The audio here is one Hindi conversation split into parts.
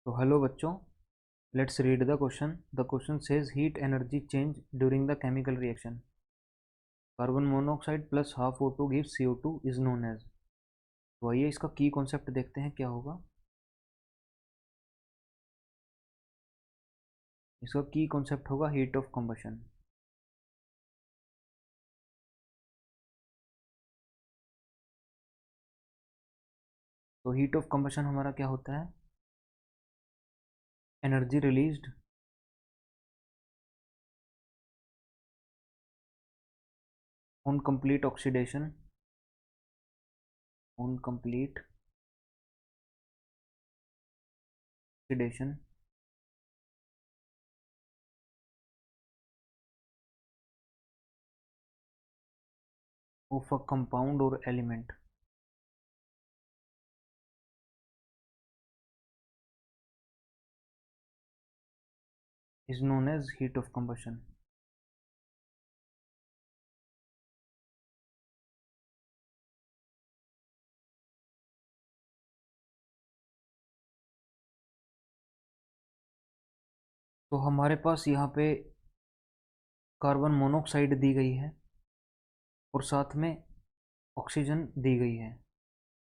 तो हेलो बच्चों, let's read the question. The question says heat energy change during the chemical reaction. Carbon monoxide plus half O2 gives CO2 is known as. तो आइए इसका की कॉन्सेप्ट देखते हैं क्या होगा. इसका की कॉन्सेप्ट होगा हीट ऑफ कंबशन. तो हीट ऑफ कंबशन हमारा क्या होता है? Energy released on complete oxidation oxidation of a compound और element is known as heat of combustion. तो हमारे पास यहाँ पे कार्बन मोनोऑक्साइड दी गई है और साथ में ऑक्सीजन दी गई है.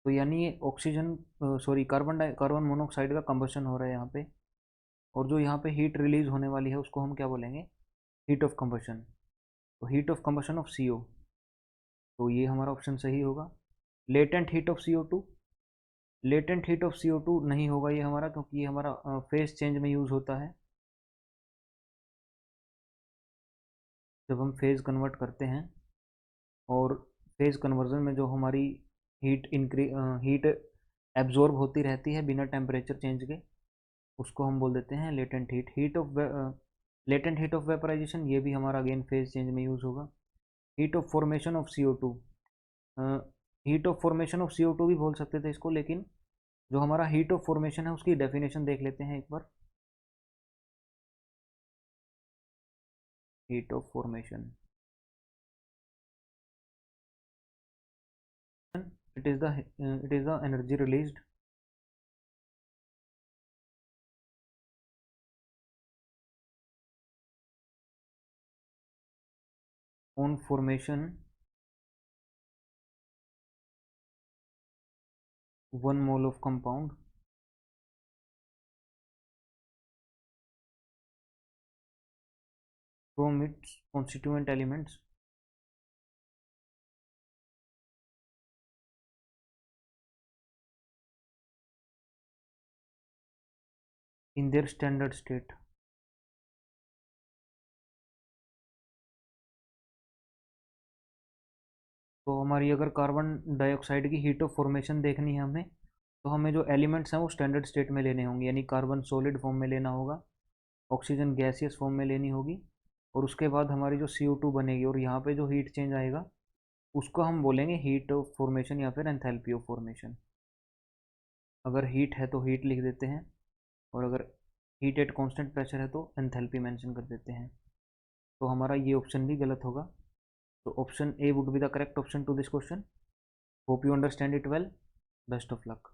तो यानी ये ऑक्सीजन सॉरी कार्बन मोनोऑक्साइड का कंबशन हो रहा है यहाँ पे. और जो यहाँ पे हीट रिलीज होने वाली है उसको हम क्या बोलेंगे? Heat of combustion. तो heat of combustion of CO. तो ये हमारा ऑप्शन सही होगा. Latent heat of CO2. Latent heat of CO2 नहीं होगा ये हमारा, क्योंकि ये हमारा फेज चेंज में यूज होता है. जब हम फेज कन्वर्ट करते हैं और फेज कन्वर्जन में जो हमारी हीट हीट एब्जॉर्ब होती रहती है बिना टेम्परेचर चेंज के, उसको हम बोल देते हैं latent heat. Latent heat of vaporization, ये भी हमारा अगेन फेज चेंज में यूज होगा. Heat of formation of CO2. Heat of formation of CO2 भी बोल सकते थे इसको, लेकिन जो हमारा हीट ऑफ फॉर्मेशन है उसकी डेफिनेशन देख लेते हैं एक बार. Heat of formation, it is the energy released on formation 1 mole of compound from its constituent elements in their standard state. तो हमारी अगर कार्बन डाइऑक्साइड की हीट ऑफ फॉर्मेशन देखनी है हमें, तो हमें जो एलिमेंट्स हैं वो स्टैंडर्ड स्टेट में लेने होंगे, यानी कार्बन सॉलिड फॉर्म में लेना होगा, ऑक्सीजन गैसियस फॉर्म में लेनी होगी, और उसके बाद हमारी जो CO2 बनेगी और यहाँ पे जो हीट चेंज आएगा उसको हम बोलेंगे हीट ऑफ फॉर्मेशन या फिर एंथैल्पी ऑफ फॉर्मेशन. अगर हीट है तो हीट लिख देते हैं, और अगर हीट एट कांस्टेंट प्रेशर है तो एंथैल्पी मेंशन कर देते हैं. तो हमारा ये ऑप्शन भी गलत होगा. तो option A would be the correct option to this question. Hope you understand it well. Best of luck.